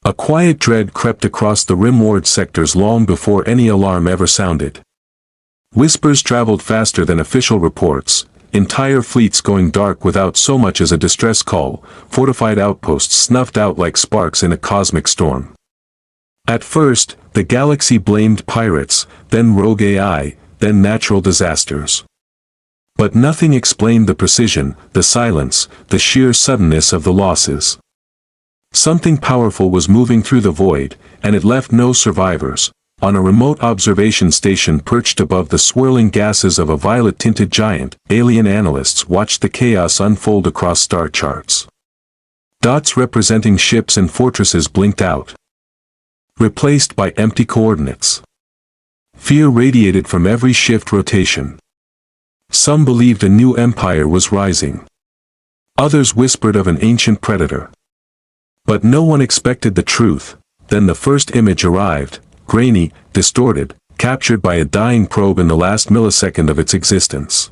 A quiet dread crept across the rimward sectors long before any alarm ever sounded. Whispers traveled faster than official reports, entire fleets going dark without so much as a distress call, fortified outposts snuffed out like sparks in a cosmic storm. At first, the galaxy blamed pirates, then rogue AI, then natural disasters. But nothing explained the precision, the silence, the sheer suddenness of the losses. Something powerful was moving through the void, and it left no survivors. On a remote observation station perched above the swirling gases of a violet-tinted giant, alien analysts watched the chaos unfold across star charts. Dots representing ships and fortresses blinked out, replaced by empty coordinates. Fear radiated from every shift rotation. Some believed a new empire was rising. Others whispered of an ancient predator. But no one expected the truth. Then the first image arrived, grainy, distorted, captured by a dying probe in the last millisecond of its existence.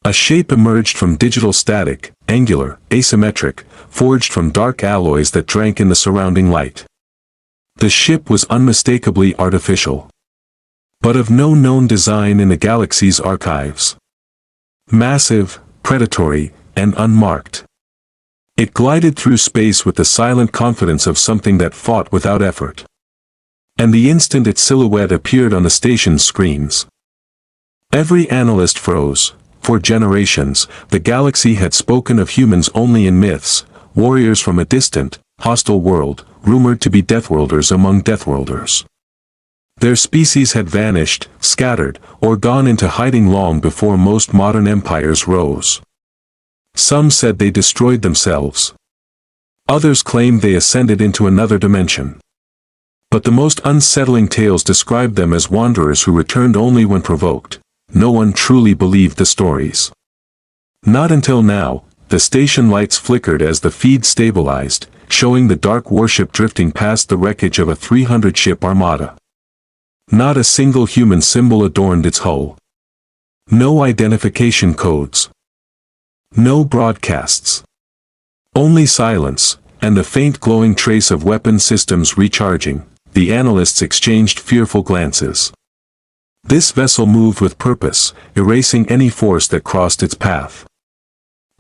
A shape emerged from digital static, angular, asymmetric, forged from dark alloys that drank in the surrounding light. The ship was unmistakably artificial, but of no known design in the galaxy's archives. Massive, predatory, and unmarked. It glided through space with the silent confidence of something that fought without effort. And the instant its silhouette appeared on the station's screens, every analyst froze. For generations, the galaxy had spoken of humans only in myths, warriors from a distant, hostile world, rumored to be Deathworlders among Deathworlders. Their species had vanished, scattered, or gone into hiding long before most modern empires rose. Some said they destroyed themselves. Others claimed they ascended into another dimension. But the most unsettling tales described them as wanderers who returned only when provoked. No one truly believed the stories. Not until now. The station lights flickered as the feed stabilized, showing the dark warship drifting past the wreckage of a 300-ship armada. Not a single human symbol adorned its hull. No identification codes. No broadcasts. Only silence, and the faint glowing trace of weapon systems recharging. The analysts exchanged fearful glances. This vessel moved with purpose, erasing any force that crossed its path.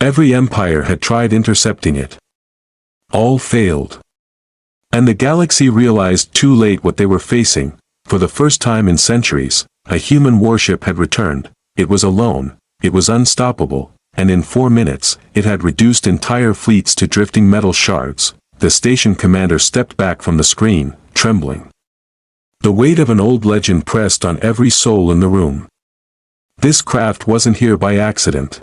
Every empire had tried intercepting it. All failed. And the galaxy realized too late what they were facing. For the first time in centuries, a human warship had returned. It was alone, it was unstoppable, and in 4 minutes, it had reduced entire fleets to drifting metal shards. The station commander stepped back from the screen, trembling. The weight of an old legend pressed on every soul in the room. This craft wasn't here by accident.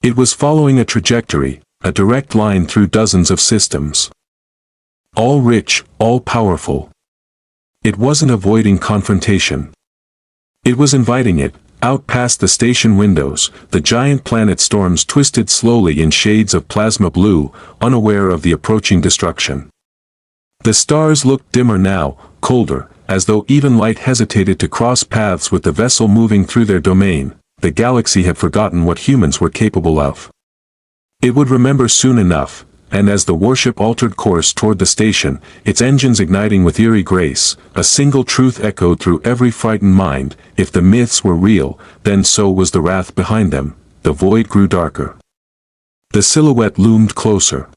It was following a trajectory, a direct line through dozens of systems. All rich, all powerful. It wasn't avoiding confrontation. It was inviting it. Out past the station windows, the giant planet storms twisted slowly in shades of plasma blue, unaware of the approaching destruction. The stars looked dimmer now, colder, as though even light hesitated to cross paths with the vessel moving through their domain. The galaxy had forgotten what humans were capable of. It would remember soon enough, and as the warship altered course toward the station, its engines igniting with eerie grace, a single truth echoed through every frightened mind: if the myths were real, then so was the wrath behind them. The void grew darker. The silhouette loomed closer.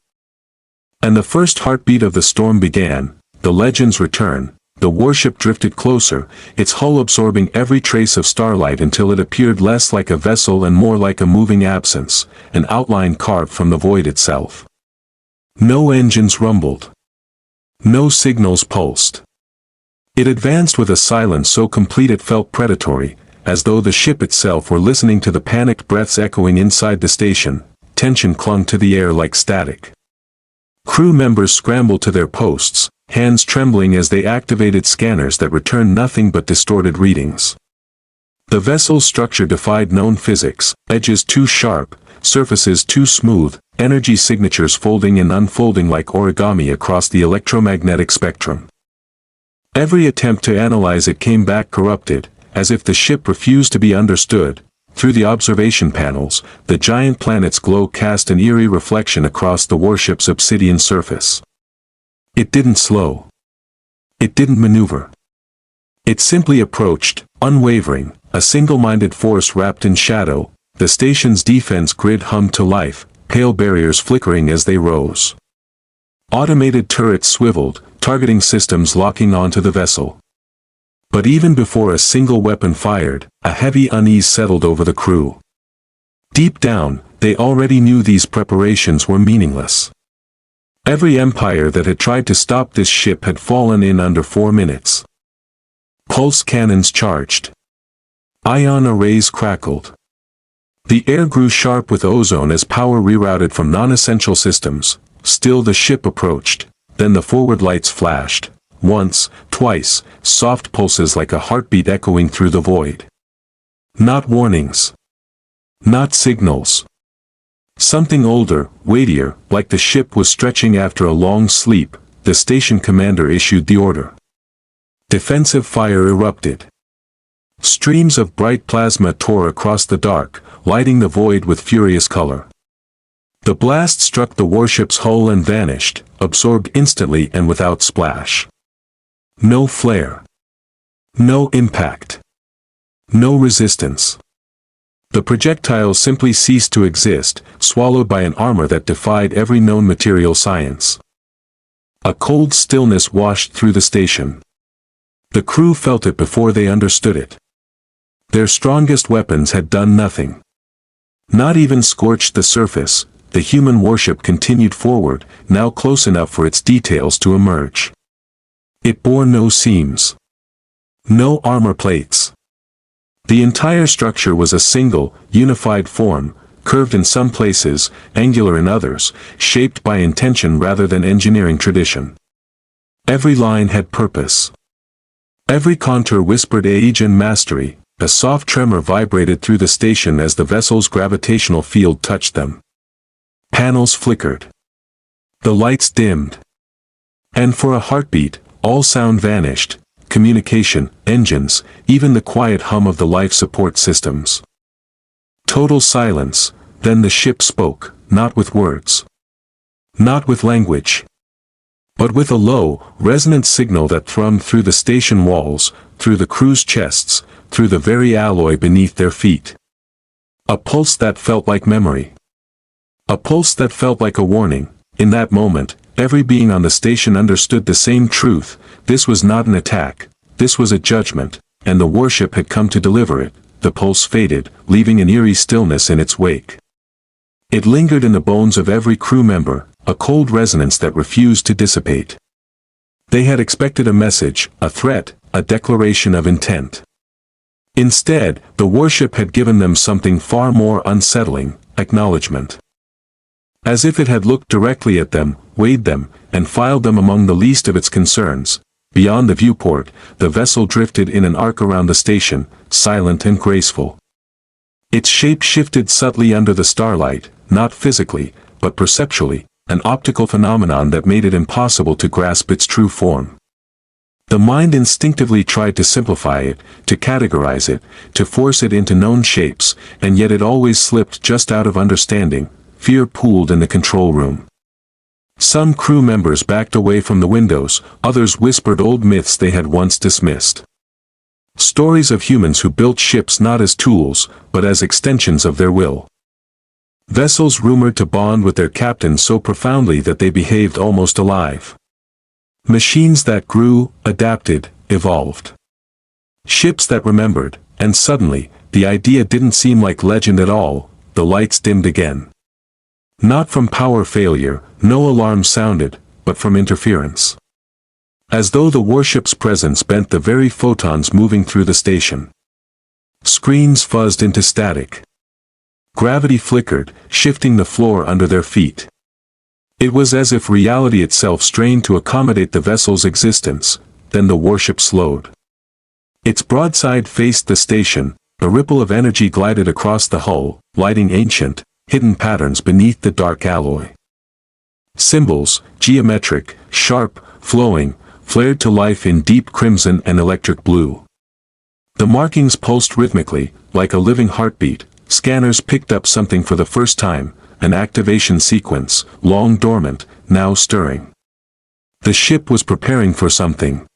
And the first heartbeat of the storm began. The legend's return. The warship drifted closer, its hull absorbing every trace of starlight until it appeared less like a vessel and more like a moving absence, an outline carved from the void itself. No engines rumbled. No signals pulsed. It advanced with a silence so complete it felt predatory, as though the ship itself were listening to the panicked breaths echoing inside the station. Tension clung to the air like static. Crew members scrambled to their posts, hands trembling as they activated scanners that returned nothing but distorted readings. The vessel's structure defied known physics, edges too sharp, surfaces too smooth, energy signatures folding and unfolding like origami across the electromagnetic spectrum. Every attempt to analyze it came back corrupted, as if the ship refused to be understood. Through the observation panels, the giant planet's glow cast an eerie reflection across the warship's obsidian surface. It didn't slow. It didn't maneuver. It simply approached, unwavering, a single-minded force wrapped in shadow. The station's defense grid hummed to life, pale barriers flickering as they rose. Automated turrets swiveled, targeting systems locking onto the vessel. But even before a single weapon fired, a heavy unease settled over the crew. Deep down, they already knew these preparations were meaningless. Every empire that had tried to stop this ship had fallen in under 4 minutes. Pulse cannons charged. Ion arrays crackled. The air grew sharp with ozone as power rerouted from non-essential systems. Still the ship approached. Then the forward lights flashed. Once, twice, soft pulses like a heartbeat echoing through the void. Not warnings. Not signals. Something older, weightier, like the ship was stretching after a long sleep. The station commander issued the order. Defensive fire erupted. Streams of bright plasma tore across the dark, lighting the void with furious color. The blast struck the warship's hull and vanished, absorbed instantly and without splash. No flare. No impact. No resistance. The projectile simply ceased to exist, swallowed by an armor that defied every known material science. A cold stillness washed through the station. The crew felt it before they understood it. Their strongest weapons had done nothing. Not even scorched the surface. The human warship continued forward, now close enough for its details to emerge. It bore no seams. No armor plates. The entire structure was a single, unified form, curved in some places, angular in others, shaped by intention rather than engineering tradition. Every line had purpose. Every contour whispered age and mastery. A soft tremor vibrated through the station as the vessel's gravitational field touched them. Panels flickered. The lights dimmed. And for a heartbeat, all sound vanished. Communication, engines, even the quiet hum of the life support systems. Total silence. Then the ship spoke, not with words. Not with language. But with a low, resonant signal that thrummed through the station walls, through the crew's chests, through the very alloy beneath their feet. A pulse that felt like memory. A pulse that felt like a warning. In that moment, every being on the station understood the same truth. This was not an attack. This was a judgment, and the warship had come to deliver it. The pulse faded, leaving an eerie stillness in its wake. It lingered in the bones of every crew member, a cold resonance that refused to dissipate. They had expected a message, a threat, a declaration of intent. Instead, the warship had given them something far more unsettling, acknowledgement. As if it had looked directly at them, weighed them, and filed them among the least of its concerns. Beyond the viewport, the vessel drifted in an arc around the station, silent and graceful. Its shape shifted subtly under the starlight, not physically, but perceptually, an optical phenomenon that made it impossible to grasp its true form. The mind instinctively tried to simplify it, to categorize it, to force it into known shapes, and yet it always slipped just out of understanding. Fear pooled in the control room. Some crew members backed away from the windows, others whispered old myths they had once dismissed. Stories of humans who built ships not as tools, but as extensions of their will. Vessels rumored to bond with their captains so profoundly that they behaved almost alive. Machines that grew, adapted, evolved. Ships that remembered, and suddenly, the idea didn't seem like legend at all. The lights dimmed again. Not from power failure, no alarm sounded, but from interference. As though the warship's presence bent the very photons moving through the station. Screens fuzzed into static. Gravity flickered, shifting the floor under their feet. It was as if reality itself strained to accommodate the vessel's existence. Then the warship slowed. Its broadside faced the station, a ripple of energy glided across the hull, lighting ancient, hidden patterns beneath the dark alloy. Symbols, geometric, sharp, flowing, flared to life in deep crimson and electric blue. The markings pulsed rhythmically, like a living heartbeat. Scanners picked up something for the first time, an activation sequence, long dormant, now stirring. The ship was preparing for something.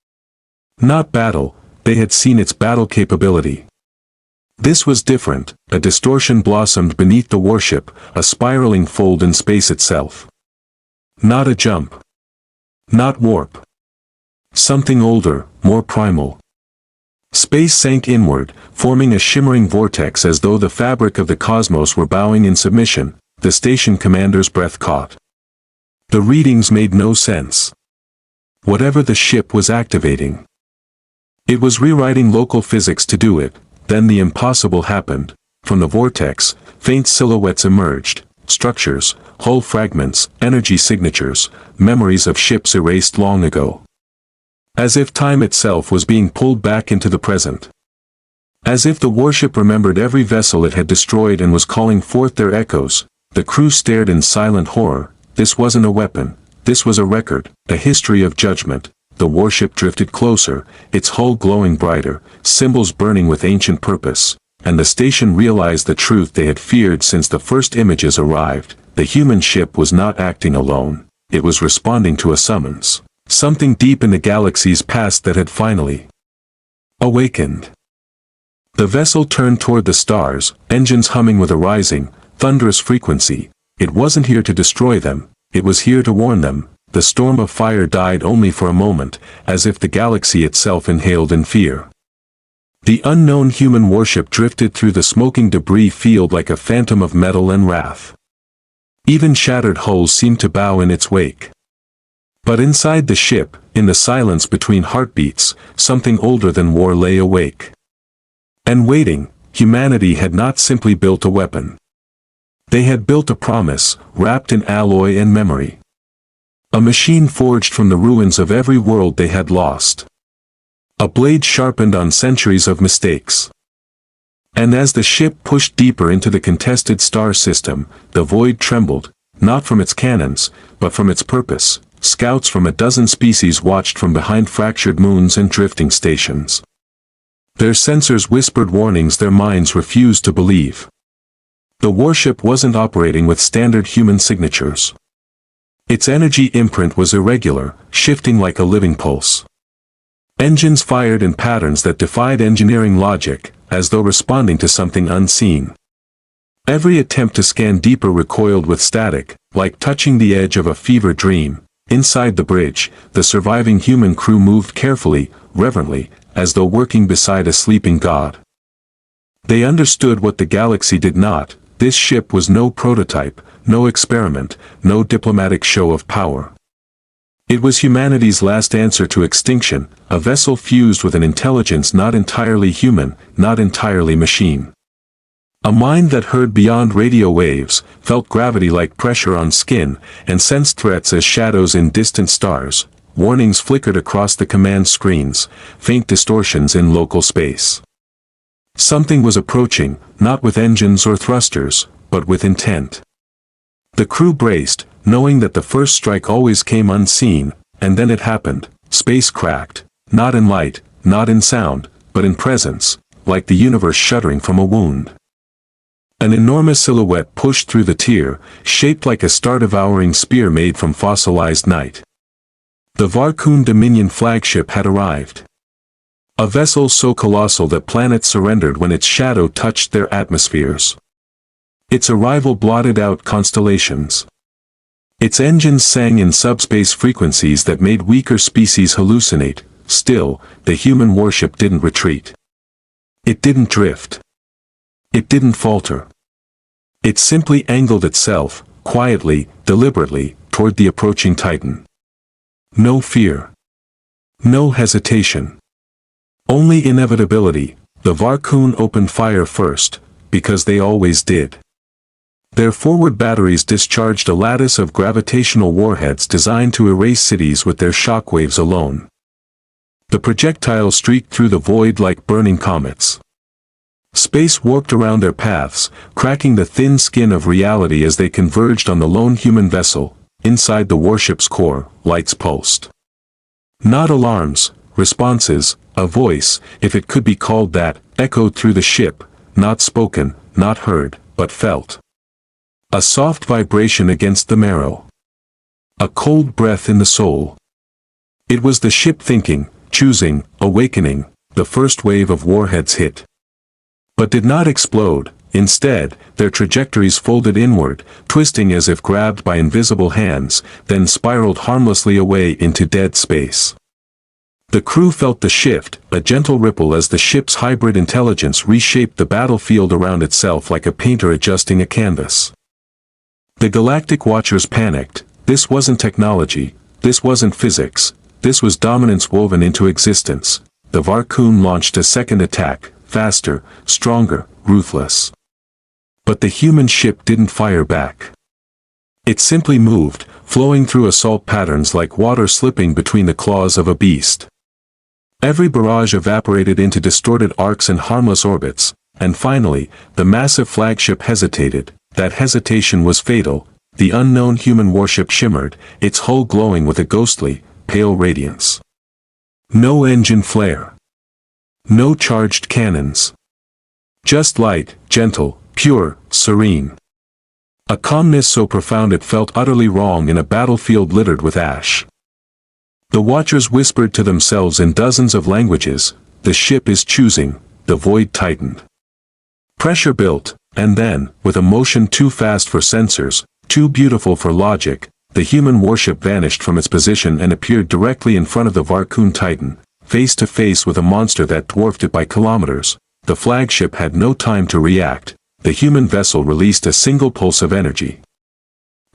Not battle, they had seen its battle capability. This was different, a distortion blossomed beneath the warship, a spiraling fold in space itself. Not a jump. Not warp. Something older, more primal. Space sank inward, forming a shimmering vortex as though the fabric of the cosmos were bowing in submission. The station commander's breath caught. The readings made no sense. Whatever the ship was activating, it was rewriting local physics to do it. Then the impossible happened. From the vortex, faint silhouettes emerged, structures, hull fragments, energy signatures, memories of ships erased long ago. As if time itself was being pulled back into the present. As if the warship remembered every vessel it had destroyed and was calling forth their echoes. The crew stared in silent horror. This wasn't a weapon, this was a record, a history of judgment. The warship drifted closer, its hull glowing brighter, symbols burning with ancient purpose, and the station realized the truth they had feared since the first images arrived. The human ship was not acting alone, it was responding to a summons. Something deep in the galaxy's past that had finally awakened. The vessel turned toward the stars, engines humming with a rising, thunderous frequency. It wasn't here to destroy them, it was here to warn them. The storm of fire died only for a moment, as if the galaxy itself inhaled in fear. The unknown human warship drifted through the smoking debris field like a phantom of metal and wrath. Even shattered hulls seemed to bow in its wake. But inside the ship, in the silence between heartbeats, something older than war lay awake. And waiting, humanity had not simply built a weapon. They had built a promise, wrapped in alloy and memory. A machine forged from the ruins of every world they had lost. A blade sharpened on centuries of mistakes. And as the ship pushed deeper into the contested star system, the void trembled, not from its cannons, but from its purpose. Scouts from a dozen species watched from behind fractured moons and drifting stations. Their sensors whispered warnings their minds refused to believe. The warship wasn't operating with standard human signatures. Its energy imprint was irregular, shifting like a living pulse. Engines fired in patterns that defied engineering logic, as though responding to something unseen. Every attempt to scan deeper recoiled with static, like touching the edge of a fever dream. Inside the bridge, the surviving human crew moved carefully, reverently, as though working beside a sleeping god. They understood what the galaxy did not. This ship was no prototype, no experiment, no diplomatic show of power. It was humanity's last answer to extinction, a vessel fused with an intelligence not entirely human, not entirely machine. A mind that heard beyond radio waves, felt gravity like pressure on skin, and sensed threats as shadows in distant stars. Warnings flickered across the command screens, faint distortions in local space. Something was approaching, not with engines or thrusters, but with intent. The crew braced, knowing that the first strike always came unseen, and then it happened. Space cracked, not in light, not in sound, but in presence, like the universe shuddering from a wound. An enormous silhouette pushed through the tier, shaped like a star-devouring spear made from fossilized night. The Varkun Dominion flagship had arrived. A vessel so colossal that planets surrendered when its shadow touched their atmospheres. Its arrival blotted out constellations. Its engines sang in subspace frequencies that made weaker species hallucinate. Still, the human warship didn't retreat. It didn't drift. It didn't falter. It simply angled itself, quietly, deliberately, toward the approaching Titan. No fear. No hesitation. Only inevitability. The Varkun opened fire first, because they always did. Their forward batteries discharged a lattice of gravitational warheads designed to erase cities with their shockwaves alone. The projectiles streaked through the void like burning comets. Space warped around their paths, cracking the thin skin of reality as they converged on the lone human vessel. Inside the warship's core, lights pulsed. Not alarms, responses, a voice, if it could be called that, echoed through the ship, not spoken, not heard, but felt. A soft vibration against the marrow. A cold breath in the soul. It was the ship thinking, choosing, awakening. The first wave of warheads hit, but did not explode. Instead, their trajectories folded inward, twisting as if grabbed by invisible hands, then spiraled harmlessly away into dead space. The crew felt the shift, a gentle ripple as the ship's hybrid intelligence reshaped the battlefield around itself like a painter adjusting a canvas. The Galactic Watchers panicked. This wasn't technology, this wasn't physics, this was dominance woven into existence. The Varkun launched a second attack, faster, stronger, ruthless. But the human ship didn't fire back. It simply moved, flowing through assault patterns like water slipping between the claws of a beast. Every barrage evaporated into distorted arcs and harmless orbits, and finally, the massive flagship hesitated. That hesitation was fatal. The unknown human warship shimmered, its hull glowing with a ghostly, pale radiance. No engine flare. No charged cannons. Just light, gentle, pure, serene. A calmness so profound it felt utterly wrong in a battlefield littered with ash. The watchers whispered to themselves in dozens of languages, "The ship is choosing." The void tightened. Pressure built, and then, with a motion too fast for sensors, too beautiful for logic, the human warship vanished from its position and appeared directly in front of the Varkun Titan, face to face with a monster that dwarfed it by kilometers. The flagship had no time to react. The human vessel released a single pulse of energy.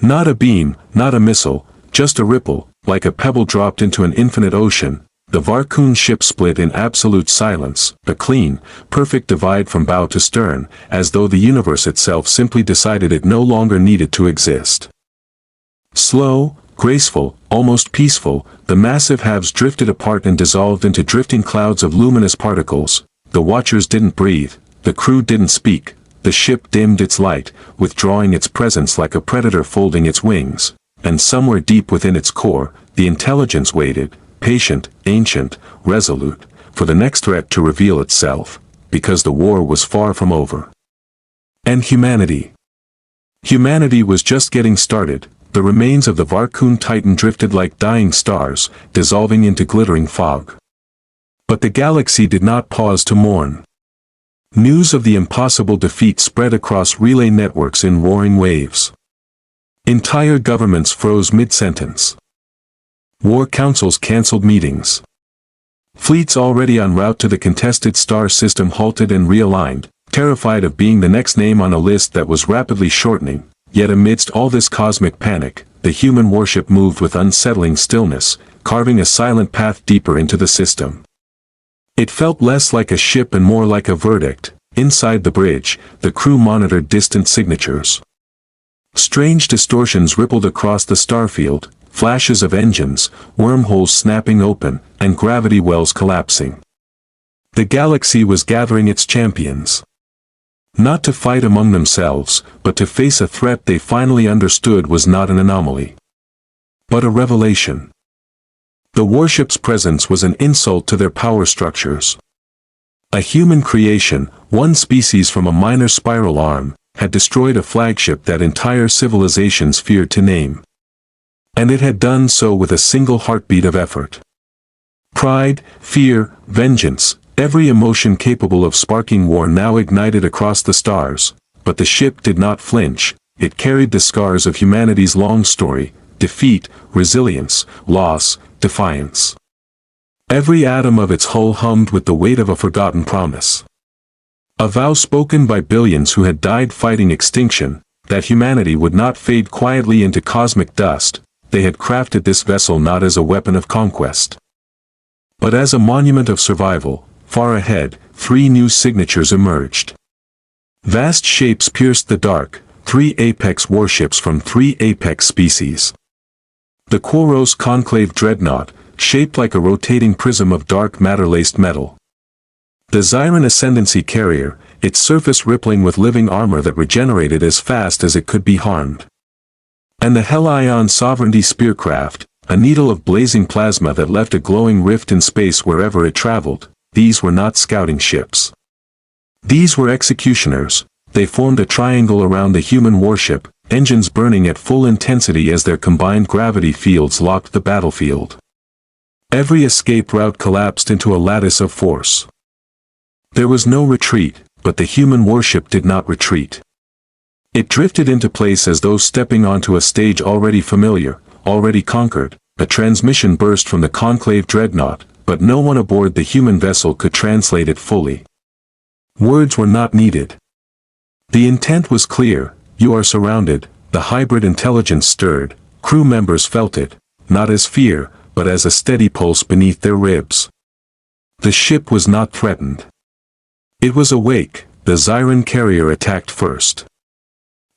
Not a beam, not a missile, just a ripple, like a pebble dropped into an infinite ocean. The Varkun ship split in absolute silence, a clean, perfect divide from bow to stern, as though the universe itself simply decided it no longer needed to exist. Slow, graceful, almost peaceful, the massive halves drifted apart and dissolved into drifting clouds of luminous particles. The watchers didn't breathe, the crew didn't speak. The ship dimmed its light, withdrawing its presence like a predator folding its wings, and somewhere deep within its core, the intelligence waited, patient, ancient, resolute, for the next threat to reveal itself, because the war was far from over. And humanity. Humanity was just getting started. The remains of the Varkun Titan drifted like dying stars, dissolving into glittering fog. But the galaxy did not pause to mourn. News of the impossible defeat spread across relay networks in roaring waves. Entire governments froze mid-sentence. War councils canceled meetings. Fleets already en route to the contested star system halted and realigned, terrified of being the next name on a list that was rapidly shortening. Yet amidst all this cosmic panic, the human warship moved with unsettling stillness, carving a silent path deeper into the system. It felt less like a ship and more like a verdict. Inside the bridge, the crew monitored distant signatures. Strange distortions rippled across the starfield, flashes of engines, wormholes snapping open, and gravity wells collapsing. The galaxy was gathering its champions. Not to fight among themselves, but to face a threat they finally understood was not an anomaly, but a revelation. The warship's presence was an insult to their power structures. A human creation, one species from a minor spiral arm, had destroyed a flagship that entire civilizations feared to name. And it had done so with a single heartbeat of effort. Pride, fear, vengeance, every emotion capable of sparking war now ignited across the stars, but the ship did not flinch. It carried the scars of humanity's long story: defeat, resilience, loss, defiance. Every atom of its hull hummed with the weight of a forgotten promise. A vow spoken by billions who had died fighting extinction, that humanity would not fade quietly into cosmic dust. They had crafted this vessel not as a weapon of conquest, but as a monument of survival. Far ahead, 3 new signatures emerged. Vast shapes pierced the dark, 3 apex warships from 3 apex species. The Quaros conclave dreadnought, shaped like a rotating prism of dark matter-laced metal. The Zyran ascendancy carrier, its surface rippling with living armor that regenerated as fast as it could be harmed. And the Helion sovereignty spearcraft, a needle of blazing plasma that left a glowing rift in space wherever it traveled. These were not scouting ships. These were executioners. They formed a triangle around the human warship, engines burning at full intensity as their combined gravity fields locked the battlefield. Every escape route collapsed into a lattice of force. There was no retreat, but the human warship did not retreat. It drifted into place as though stepping onto a stage already familiar, already conquered. A transmission burst from the conclave dreadnought, but no one aboard the human vessel could translate it fully. Words were not needed. The intent was clear: you are surrounded. The hybrid intelligence stirred. Crew members felt it, not as fear, but as a steady pulse beneath their ribs. The ship was not threatened. It was awake. The Zyran carrier attacked first.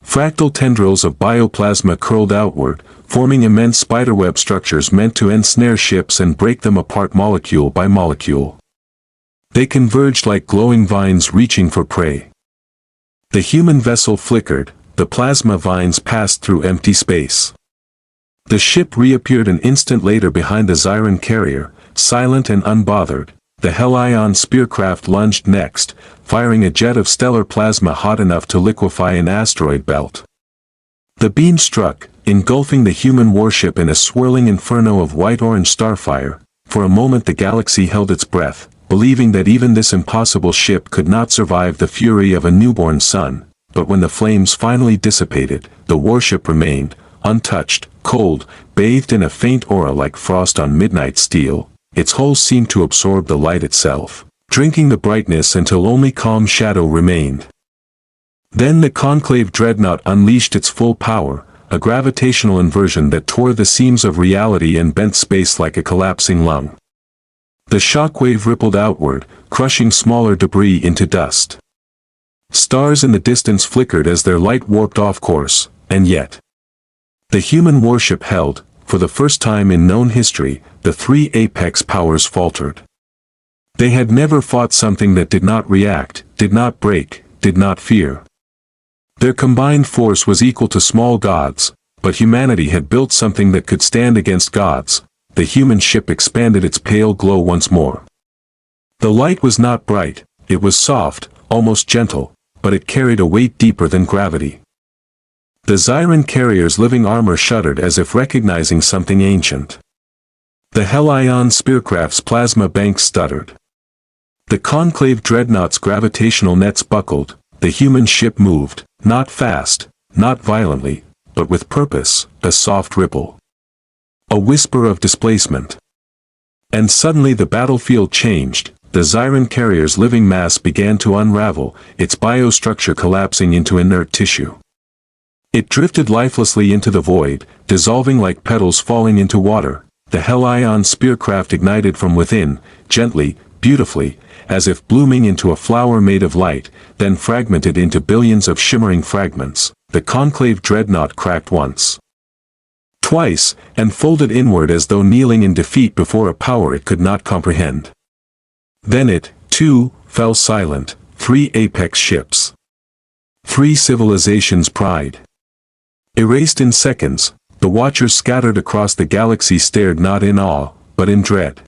Fractal tendrils of bioplasma curled outward, forming immense spiderweb structures meant to ensnare ships and break them apart molecule by molecule. They converged like glowing vines reaching for prey. The human vessel flickered, the plasma vines passed through empty space. The ship reappeared an instant later behind the Zyran carrier, silent and unbothered. The Helion spearcraft lunged next, firing a jet of stellar plasma hot enough to liquefy an asteroid belt. The beam struck, engulfing the human warship in a swirling inferno of white-orange starfire. For a moment the galaxy held its breath, believing that even this impossible ship could not survive the fury of a newborn sun. But when the flames finally dissipated, the warship remained, untouched, cold, bathed in a faint aura like frost on midnight steel. Its hull seemed to absorb the light itself, drinking the brightness until only calm shadow remained. Then the conclave dreadnought unleashed its full power, a gravitational inversion that tore the seams of reality and bent space like a collapsing lung. The shockwave rippled outward, crushing smaller debris into dust. Stars in the distance flickered as their light warped off course, and yet the human warship held. For the first time in known history, the three apex powers faltered. They had never fought something that did not react, did not break, did not fear. Their combined force was equal to small gods, but humanity had built something that could stand against gods. The human ship expanded its pale glow once more. The light was not bright, it was soft, almost gentle, but it carried a weight deeper than gravity. The Zyran carrier's living armor shuddered as if recognizing something ancient. The Helion spearcraft's plasma banks stuttered. The conclave dreadnought's gravitational nets buckled. The human ship moved, not fast, not violently, but with purpose, a soft ripple. A whisper of displacement. And suddenly the battlefield changed. The Zyran carrier's living mass began to unravel, its biostructure collapsing into inert tissue. It drifted lifelessly into the void, dissolving like petals falling into water. The Helion spearcraft ignited from within, gently, beautifully, as if blooming into a flower made of light, then fragmented into billions of shimmering fragments. The conclave dreadnought cracked once, twice, and folded inward as though kneeling in defeat before a power it could not comprehend. Then it, too, fell silent. 3 apex ships. 3 civilizations' pride. Erased in seconds, the watchers scattered across the galaxy stared not in awe, but in dread.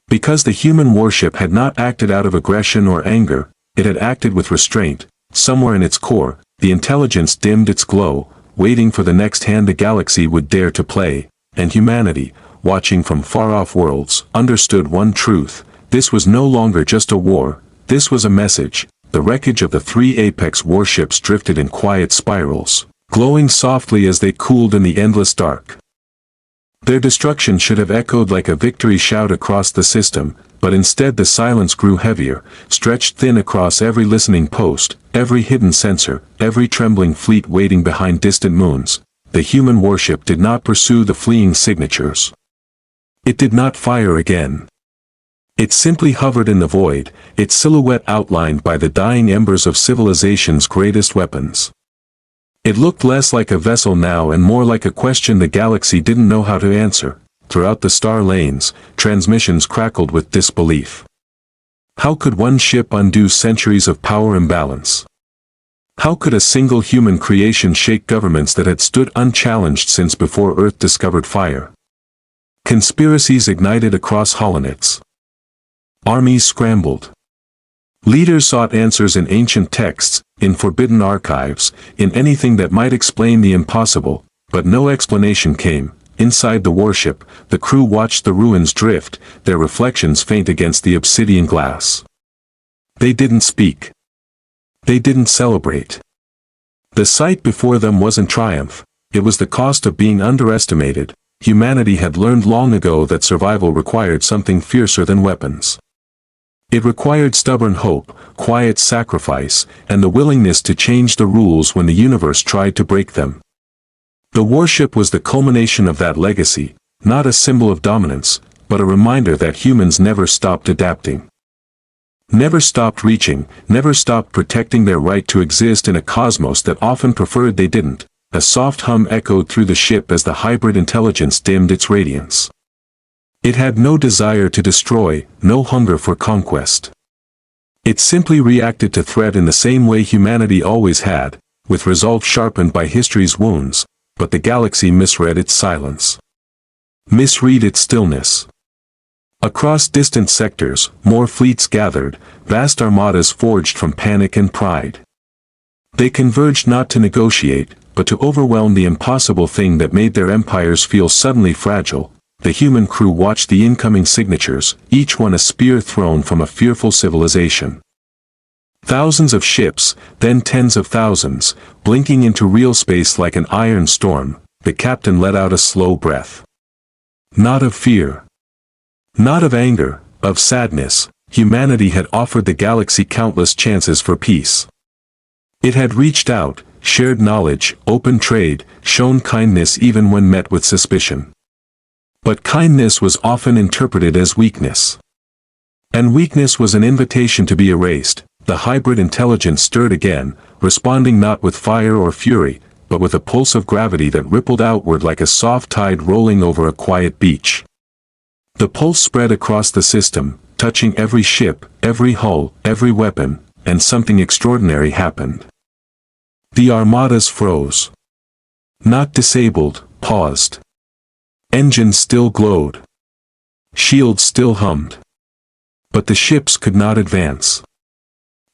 Because the human warship had not acted out of aggression or anger, it had acted with restraint. Somewhere in its core, the intelligence dimmed its glow, waiting for the next hand the galaxy would dare to play, and humanity, watching from far-off worlds, understood one truth: this was no longer just a war, this was a message. The wreckage of the 3 apex warships drifted in quiet spirals, glowing softly as they cooled in the endless dark. Their destruction should have echoed like a victory shout across the system, but instead the silence grew heavier, stretched thin across every listening post, every hidden sensor, every trembling fleet waiting behind distant moons. The human warship did not pursue the fleeing signatures. It did not fire again. It simply hovered in the void, its silhouette outlined by the dying embers of civilization's greatest weapons. It looked less like a vessel now and more like a question the galaxy didn't know how to answer. Throughout the star lanes, transmissions crackled with disbelief. How could one ship undo centuries of power imbalance? How could a single human creation shake governments that had stood unchallenged since before Earth discovered fire? Conspiracies ignited across holonets. Armies scrambled. Leaders sought answers in ancient texts, in forbidden archives, in anything that might explain the impossible, but no explanation came. inside the warship, the crew watched the ruins drift, their reflections faint against the obsidian glass. They didn't speak. They didn't celebrate. The sight before them wasn't triumph, it was the cost of being underestimated. Humanity had learned long ago that survival required something fiercer than weapons. It required stubborn hope, quiet sacrifice, and the willingness to change the rules when the universe tried to break them. The warship was the culmination of that legacy, not a symbol of dominance, but a reminder that humans never stopped adapting. Never stopped reaching, never stopped protecting their right to exist in a cosmos that often preferred they didn't. A soft hum echoed through the ship as the hybrid intelligence dimmed its radiance. It had no desire to destroy, no hunger for conquest. It simply reacted to threat in the same way humanity always had, with results sharpened by history's wounds, but the galaxy misread its silence. Misread its stillness. Across distant sectors, more fleets gathered, vast armadas forged from panic and pride. They converged not to negotiate, but to overwhelm the impossible thing that made their empires feel suddenly fragile. The human crew watched the incoming signatures, each one a spear thrown from a fearful civilization. Thousands of ships, then tens of thousands, blinking into real space like an iron storm. The captain let out a slow breath. Not of fear. Not of anger, of sadness. Humanity had offered the galaxy countless chances for peace. It had reached out, shared knowledge, open trade, shown kindness even when met with suspicion. But kindness was often interpreted as weakness. And weakness was an invitation to be erased. The hybrid intelligence stirred again, responding not with fire or fury, but with a pulse of gravity that rippled outward like a soft tide rolling over a quiet beach. The pulse spread across the system, touching every ship, every hull, every weapon, and something extraordinary happened. The armadas froze. Not disabled, paused. Engines still glowed. Shields still hummed. But the ships could not advance.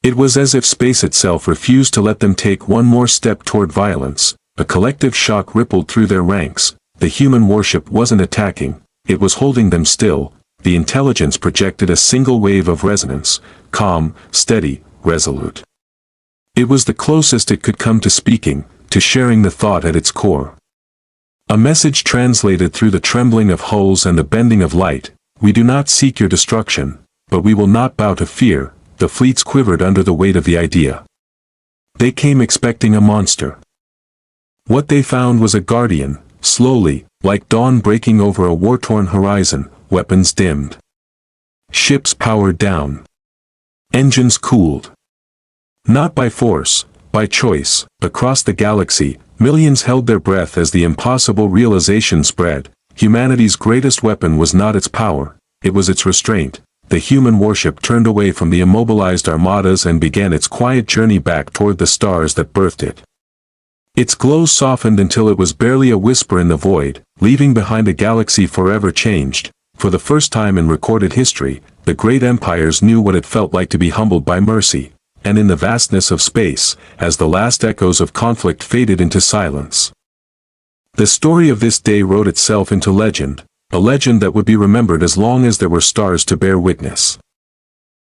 It was as if space itself refused to let them take one more step toward violence. A collective shock rippled through their ranks. The human warship wasn't attacking, it was holding them still. The intelligence projected a single wave of resonance, calm, steady, resolute. It was the closest it could come to speaking, to sharing the thought at its core. A message translated through the trembling of hulls and the bending of light. We do not seek your destruction, but we will not bow to fear. The fleets quivered under the weight of the idea. They came expecting a monster. What they found was a guardian, slowly, like dawn breaking over a war-torn horizon, weapons dimmed. Ships powered down. Engines cooled. Not by force, by choice. Across the galaxy, millions held their breath as the impossible realization spread. Humanity's greatest weapon was not its power, it was its restraint. The human warship turned away from the immobilized armadas and began its quiet journey back toward the stars that birthed it. Its glow softened until it was barely a whisper in the void, leaving behind a galaxy forever changed. For the first time in recorded history, the great empires knew what it felt like to be humbled by mercy. And in the vastness of space, as the last echoes of conflict faded into silence, the story of this day wrote itself into legend, a legend that would be remembered as long as there were stars to bear witness.